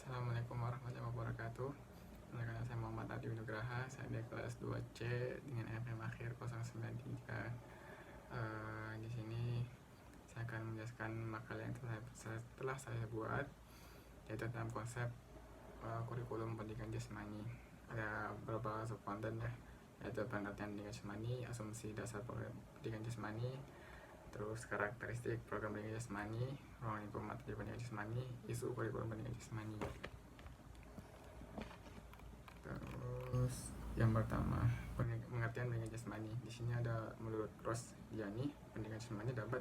Assalamualaikum warahmatullahi wabarakatuh. Perkenalkan, saya Muhammad Adi Nugraha. Saya di kelas 2C dengan FM akhir 093. Di sini saya akan menjelaskan makalah yang telah saya buat, yaitu tentang konsep kurikulum pendidikan jasmani. Ada beberapa sub konten ya, yaitu pengertian pendidikan jasmani, asumsi dasar pendidikan jasmani, terus karakteristik program pendidikan jasmani, ruang lingkup materi pendidikan jasmani, isu kurikulum pendidikan jasmani. Terus yang pertama, pengertian pendidikan jasmani. Di sini ada menurut Rosdiani, pendidikan jasmani dapat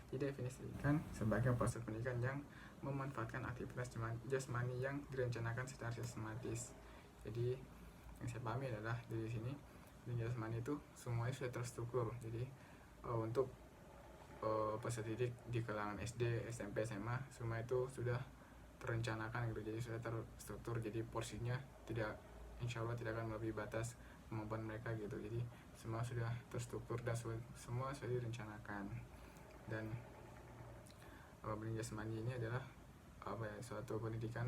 didefinisikan sebagai proses pendidikan yang memanfaatkan aktivitas jasmani yang direncanakan secara sistematis. Jadi yang saya pahami adalah di sini pendidikan jasmani itu semuanya sudah terstruktur. Jadi untuk peserta didik di kalangan SD, SMP, SMA semua itu sudah terencanakan gitu, jadi sudah terstruktur, jadi porsinya tidak, insya Allah tidak akan melebihi batas kemampuan mereka gitu. Jadi semua sudah terstruktur dan semua sudah direncanakan. Dan pendidikan jasmani ini adalah suatu pendidikan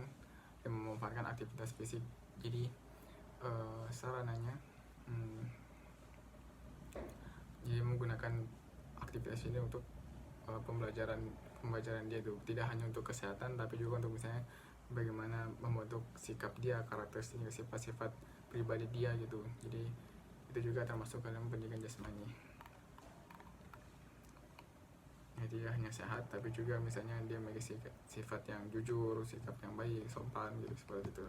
yang memanfaatkan aktivitas fisik. Jadi sarananya jadi menggunakan aktivitas ini untuk pembelajaran dia itu tidak hanya untuk kesehatan, tapi juga untuk misalnya bagaimana membentuk sikap dia, karakteristik, sifat-sifat pribadi dia gitu. Jadi itu juga termasuk dalam pendidikan jasmani. Jadi hanya sehat, tapi juga misalnya dia memiliki sifat yang jujur, sikap yang baik, sopan gitu, seperti itu.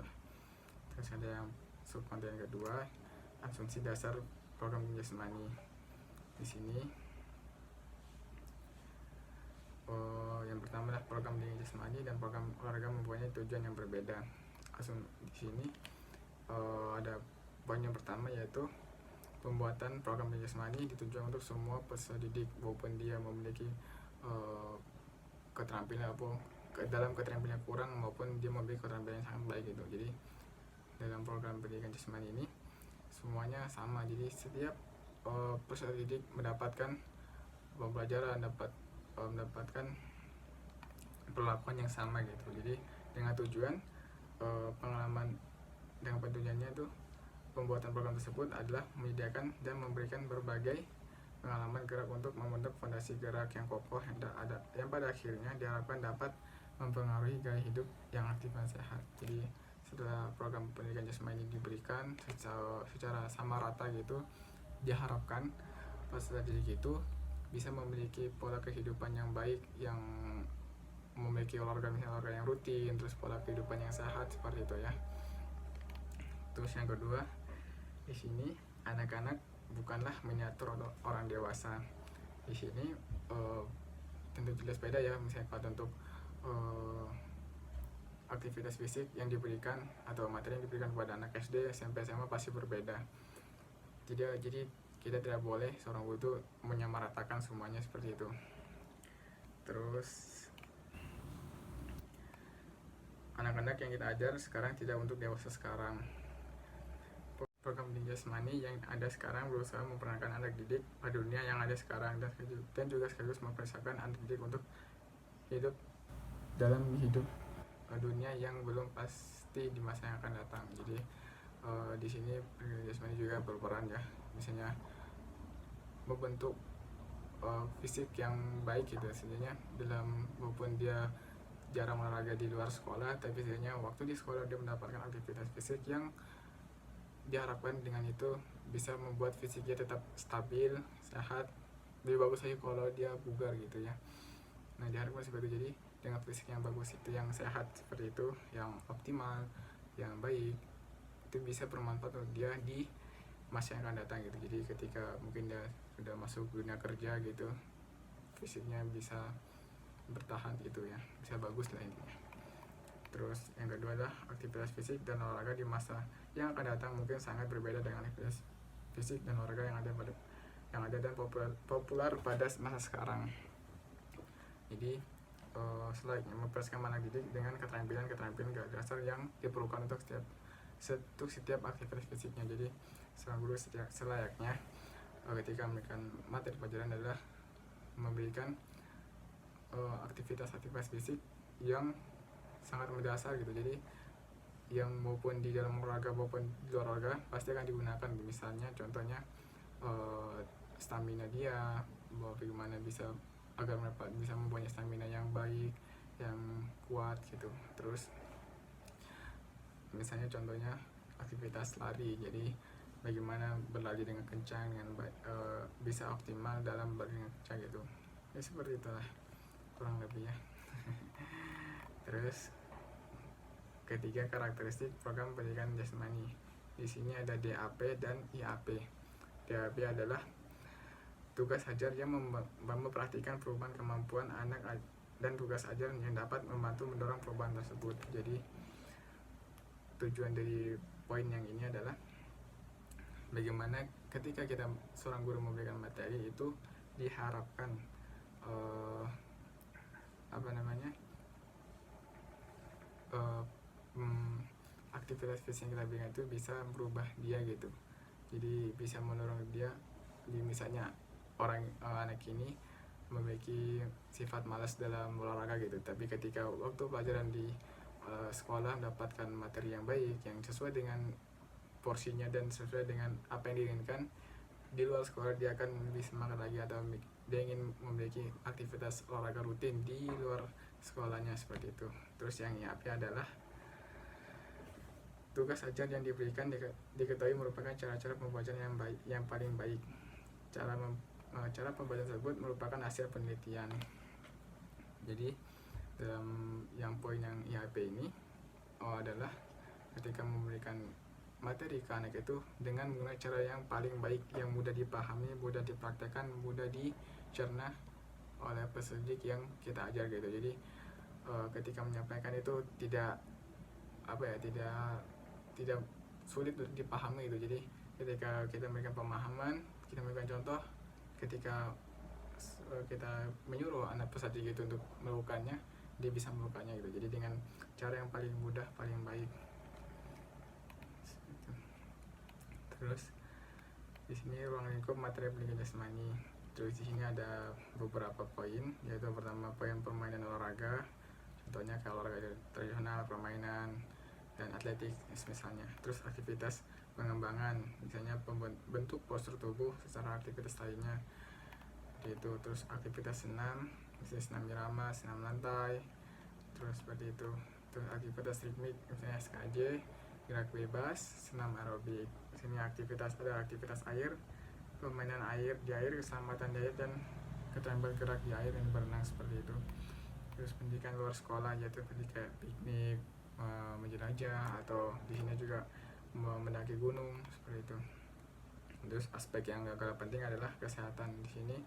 Terus ada yang sub konten kedua, asumsi dasar program jasmani. Di sini yang pertama adalah program pendidikan jasmani dan program olahraga mempunyai tujuan yang berbeda. Di sini ada poin yang pertama, yaitu pembuatan program pendidikan jasmani ditujukan untuk semua peserta didik, walaupun dia memiliki keterampilan dalam keterampilan kurang maupun dia memiliki keterampilan yang sangat baik gitu. Jadi dalam program pendidikan jasmani ini semuanya sama, jadi setiap peserta didik mendapatkan pembelajaran, mendapatkan perlakuan yang sama gitu. Jadi dengan tujuan pengalaman, dengan tujuannya itu pembuatan program tersebut adalah menyediakan dan memberikan berbagai pengalaman gerak untuk membentuk fondasi gerak yang kokoh yang pada akhirnya diharapkan dapat mempengaruhi gaya hidup yang aktif dan sehat. Jadi setelah program pendidikan jasmani diberikan secara sama rata gitu, diharapkan peserta didik itu bisa memiliki pola kehidupan yang baik, yang memiliki olahraga yang rutin, terus pola kehidupan yang sehat seperti itu ya. Terus yang kedua, di sini anak-anak bukanlah miniatur orang dewasa. Di sini tentu jelas beda ya, misalnya kalau untuk aktivitas fisik yang diberikan atau materi yang diberikan kepada anak SD, SMP, SMA pasti berbeda. Jadi kita tidak boleh seorang guru itu menyamaratakan semuanya seperti itu. Terus anak-anak yang kita ajar sekarang tidak untuk dewasa sekarang. Program pendidikan jasmani yang ada sekarang berusaha memperkenalkan anak didik pada dunia yang ada sekarang, dan juga sekaligus mempersiapkan anak didik untuk hidup dalam dunia yang belum pasti di masa yang akan datang. Jadi di sini pendidikan jasmani juga berperan ya, misalnya membentuk fisik yang baik gitu. Sebenarnya dalam, walaupun dia jarang olahraga di luar sekolah, tapi sebenarnya waktu di sekolah dia mendapatkan aktivitas fisik yang diharapkan dengan itu bisa membuat fisiknya tetap stabil, sehat. Lebih bagus lagi kalau dia bugar gitu ya. Nah diharapkan seperti itu. Jadi dengan fisik yang bagus itu, yang sehat seperti itu, yang optimal, yang baik, itu bisa bermanfaat untuk dia di masa yang akan datang gitu. Jadi ketika mungkin dia sudah masuk dunia kerja gitu, fisiknya bisa bertahan gitu ya, bisa bagus lah intinya. Terus yang kedua adalah aktivitas fisik dan olahraga di masa yang akan datang mungkin sangat berbeda dengan aktivitas fisik dan olahraga yang ada dan populer pada masa sekarang. Jadi selanjutnya mempersiapkan anak didik dengan keterampilan dasar yang diperlukan untuk setiap aktivitas fisiknya. Jadi seorang guru selayaknya ketika memberikan materi pelajaran adalah memberikan aktivitas fisik yang sangat mendasar gitu. Jadi yang maupun di dalam olahraga maupun di luar olahraga pasti akan digunakan. Misalnya contohnya stamina dia, bahwa bagaimana bisa agar mereka bisa mempunyai stamina yang baik, yang kuat gitu. Terus misalnya contohnya aktivitas lari, jadi bagaimana berlari dengan kencang dengan bisa optimal dalam berlari dengan kencang gitu. Ya seperti itulah kurang lebih ya. Terus ketiga, karakteristik program pendidikan jasmani. Di sini ada DAP dan IAP. DAP adalah tugas ajar yang memperhatikan perubahan kemampuan anak dan tugas ajar yang dapat membantu mendorong perubahan tersebut. Jadi tujuan dari poin yang ini adalah bagaimana ketika kita seorang guru memberikan materi itu diharapkan aktivitas fisik yang kita berikan itu bisa merubah dia gitu. Jadi bisa mendorong dia di misalnya anak ini memiliki sifat malas dalam olahraga gitu, tapi ketika waktu pelajaran di sekolah mendapatkan materi yang baik yang sesuai dengan porsinya dan sesuai dengan apa yang diinginkan, di luar sekolah dia akan lebih semangat lagi atau dia ingin memiliki aktivitas olahraga rutin di luar sekolahnya seperti itu. Terus yang IAP adalah tugas ajar yang diberikan diketahui merupakan cara-cara pembelajaran yang baik, yang paling baik. Cara pembelajaran tersebut merupakan hasil penelitian. Jadi dalam yang poin yang IAP ini adalah ketika memberikan materi ke anak itu dengan menggunakan cara yang paling baik, yang mudah dipahami, mudah dipraktekkan, mudah dicerna oleh peserta yang kita ajar gitu. Jadi ketika menyampaikan itu tidak sulit untuk dipahami gitu. Jadi ketika kita memberikan pemahaman, kita memberikan contoh, ketika kita menyuruh anak peserta gitu untuk melakukannya, dia bisa melakukannya gitu. Jadi dengan cara yang paling mudah, paling baik. Terus di sini ruang lingkup materi pendidikan jasmani. Terus di sini ada beberapa poin, yaitu pertama poin permainan olahraga, contohnya kayak olahraga tradisional, permainan dan atletik misalnya. Terus aktivitas pengembangan, misalnya bentuk postur tubuh secara aktivitas lainnya itu. Terus aktivitas senam, misalnya senam irama, senam lantai, terus seperti itu. Terus aktivitas ritmik, misalnya SKJ, gerak bebas, senam aerobik. Sini aktivitas air, permainan air di air, keselamatan di air, dan keterampilan gerak di air dan berenang seperti itu. Terus pendidikan luar sekolah, yaitu ketika piknik, menjelajah, atau di sini juga mendaki gunung seperti itu. Terus aspek yang gak kalah penting adalah kesehatan. Di sini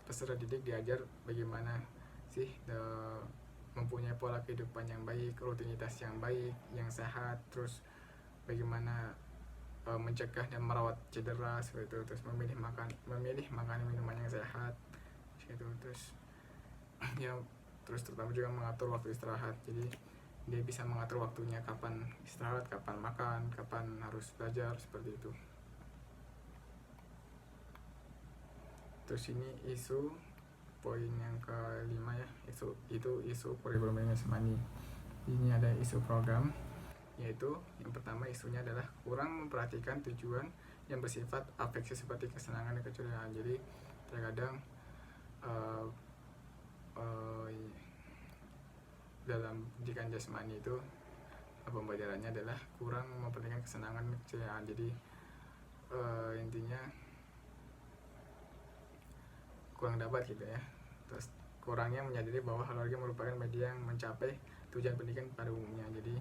peserta didik diajar bagaimana sih mempunyai pola kehidupan yang baik, rutinitas yang baik, yang sehat, terus bagaimana mencegah dan merawat cedera seperti itu. Terus memilih makanan minuman yang sehat seperti itu. Terus ya, terus terutama juga mengatur waktu istirahat. Jadi dia bisa mengatur waktunya, kapan istirahat, kapan makan, kapan harus belajar seperti itu. Terus ini isu poin yang kelima ya, isu kurikulum jasmani. Ini ada isu program, yaitu yang pertama isunya adalah kurang memperhatikan tujuan yang bersifat afeksi seperti kesenangan dan keceriaan. Jadi terkadang dalam pendidikan jasmani itu pembelajarannya adalah kurang memperhatikan kesenangan dan keceriaan. Jadi intinya kurang dapat gitu ya. Terus kurangnya menyadari bahwa olahraga merupakan media yang mencapai tujuan pendidikan pada umumnya. Jadi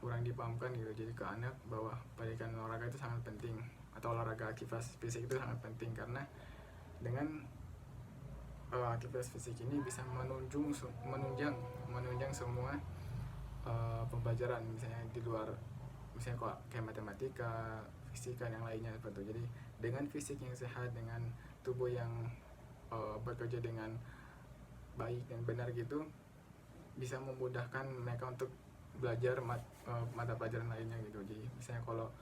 kurang dipahamkan gitu. Jadi ke anak bahwa pendidikan olahraga itu sangat penting, atau olahraga aktivitas fisik itu sangat penting, karena dengan aktivitas fisik ini bisa menunjang semua pembelajaran, misalnya di luar, misalnya kok kayak matematika, fisika, yang lainnya seperti itu. Jadi dengan fisik yang sehat, dengan tubuh yang bekerja dengan baik dan benar gitu, bisa memudahkan mereka untuk belajar mata pelajaran lainnya gitu. Jadi misalnya kalau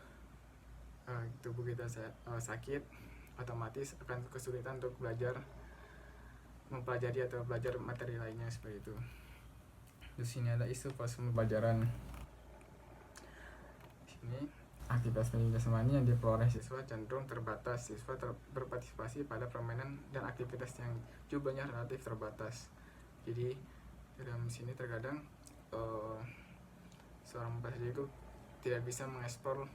tubuh kita sakit, otomatis akan kesulitan untuk belajar, mempelajari atau belajar materi lainnya seperti itu. Di sini ada isu proses pembelajaran. Di sini aktivitas pendidikan jasmani yang diperoleh siswa cenderung terbatas. Siswa berpartisipasi pada permainan dan aktivitas yang jumlahnya relatif terbatas. Jadi dalam sini terkadang seorang peserta itu tidak bisa mengeksplor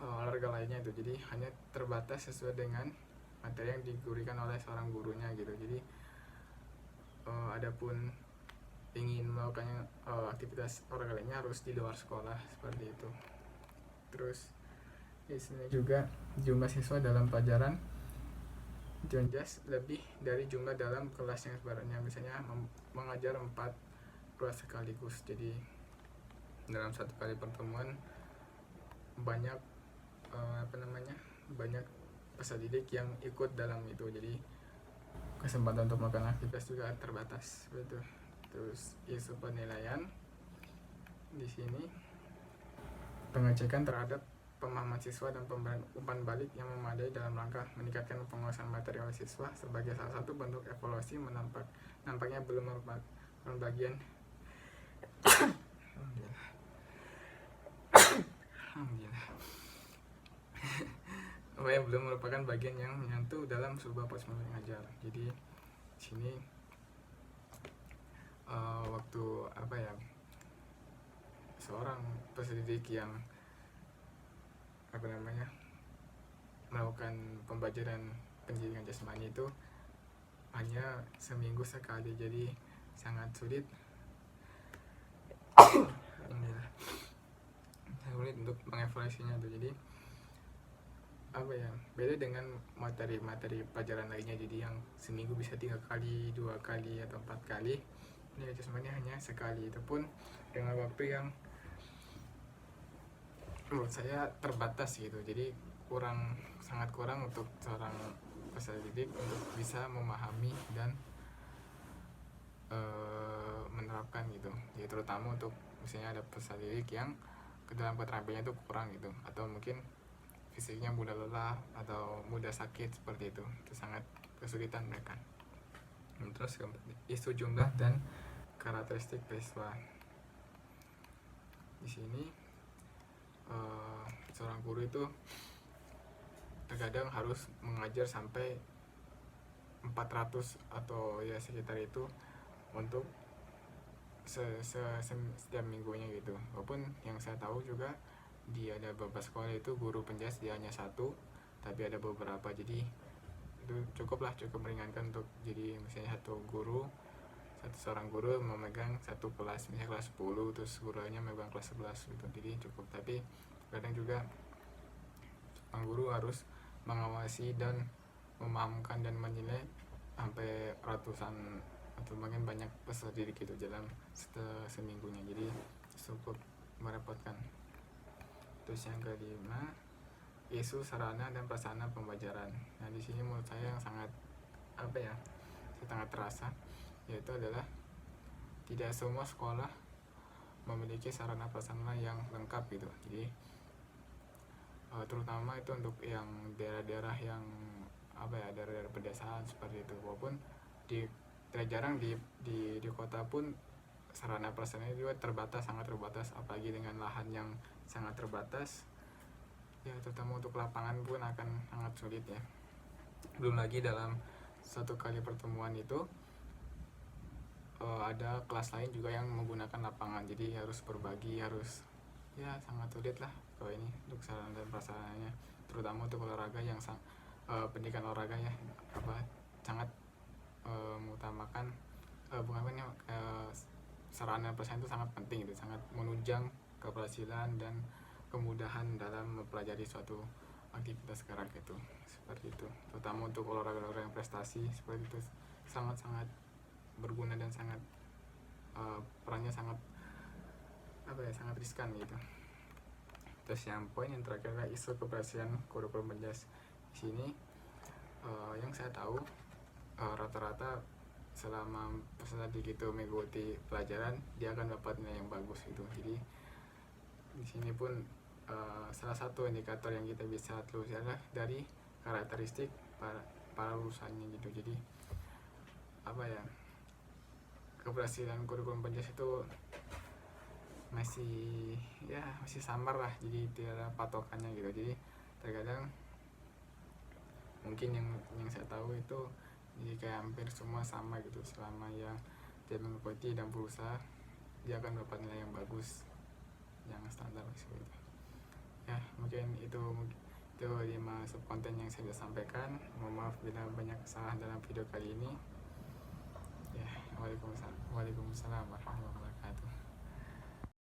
olahraga lainnya itu, jadi hanya terbatas sesuai dengan materi yang digurikan oleh seorang gurunya gitu. Jadi adapun ingin melakukan aktivitas olahraga lainnya harus di luar sekolah seperti itu. Terus di sini juga jumlah siswa dalam pelajaran Jonjas lebih dari jumlah dalam kelas yang sebenarnya, misalnya mengajar 4 kelas sekaligus. Jadi dalam satu kali pertemuan banyak banyak peserta didik yang ikut dalam itu, jadi kesempatan untuk melakukan aktivitas juga terbatas begitu. Terus isu penilaian di sini, pengecekan terhadap pemahaman siswa dan pemberian umpan balik yang memadai dalam rangka meningkatkan penguasaan materi oleh siswa sebagai salah satu bentuk evaluasi nampaknya belum merupakan bagian belum merupakan bagian yang menyatu dalam sebuah proses mengajar. Jadi sini waktu seorang peserta didik yang melakukan pembelajaran pendidikan jasmani itu hanya seminggu sekali, jadi sangat sulit untuk mengevaluasinya tuh. Jadi beda dengan materi-materi pelajaran lainnya, jadi yang seminggu bisa 3 kali, 2 kali atau 4 kali. Ini jasmani hanya sekali, itu pun dengan waktu yang menurut saya terbatas gitu. Jadi sangat kurang untuk seorang peserta didik untuk bisa memahami dan menerapkan gitu. Jadi terutama untuk misalnya ada peserta didik yang ke dalam keterampilannya itu kurang gitu, atau mungkin fisiknya mudah lelah atau mudah sakit seperti itu sangat kesulitan mereka. Terus isu jumlah dan karakteristik siswa. Di sini seorang guru itu terkadang harus mengajar sampai 400 atau ya sekitar itu untuk setiap minggunya gitu. Walaupun yang saya tahu juga ada beberapa sekolah itu guru penjas dia hanya 1, tapi ada beberapa, jadi itu cukup meringankan untuk, jadi misalnya seorang guru memegang satu kelas, misalnya kelas 10, terus gurunya memegang kelas 11 gitu, jadi cukup. Tapi kadang juga seorang guru harus mengawasi dan memahamkan dan menilai sampai ratusan atau mungkin banyak peserta didik itu dalam seminggunya, jadi cukup merepotkan. Terus yang kelima, isu sarana dan prasarana pembelajaran. Nah di sini menurut saya yang sangat sangat terasa, yaitu adalah tidak semua sekolah memiliki sarana prasarana yang lengkap gitu. Jadi terutama itu untuk yang daerah-daerah yang daerah-daerah pedesaan seperti itu, walaupun tidak jarang di kota pun sarana prasarana juga sangat terbatas, apalagi dengan lahan yang sangat terbatas ya, terutama untuk lapangan pun akan sangat sulit ya. Belum lagi dalam satu kali pertemuan itu ada kelas lain juga yang menggunakan lapangan, jadi harus berbagi, harus ya sangat sulit lah kalau ini untuk sarana dan prasarananya, terutama untuk olahraga yang pendidikan olahraga ya sangat mengutamakan sarana prasarana itu sangat penting, itu sangat menunjang keberhasilan dan kemudahan dalam mempelajari suatu aktivitas gerak itu, seperti itu. Terutama untuk olahraga yang prestasi seperti itu sangat-sangat berguna dan sangat perannya sangat sangat riskan gitu. Terus yang poin yang terakhir adalah isu keberhasilan kurikulum penjas. Di sini yang saya tahu rata-rata selama peserta didik itu mengikuti pelajaran, dia akan dapat nilai yang bagus gitu. Jadi di sini pun salah satu indikator yang kita bisa telusuri adalah dari karakteristik para lulusannya gitu. Jadi keberhasilan kurikulum Pancasila itu masih samar lah, jadi tidak ada patokannya gitu. Jadi terkadang mungkin yang saya tahu itu jadi kayak hampir semua sama gitu, selama yang dia mengikuti dan berusaha dia akan dapat nilai yang bagus, yang standar seperti itu. Ya mungkin itu 5 subkonten yang saya sampaikan. Mohon maaf bila banyak kesalahan dalam video kali ini. Ya, waalaikumsalam warahmatullahi wabarakatuh.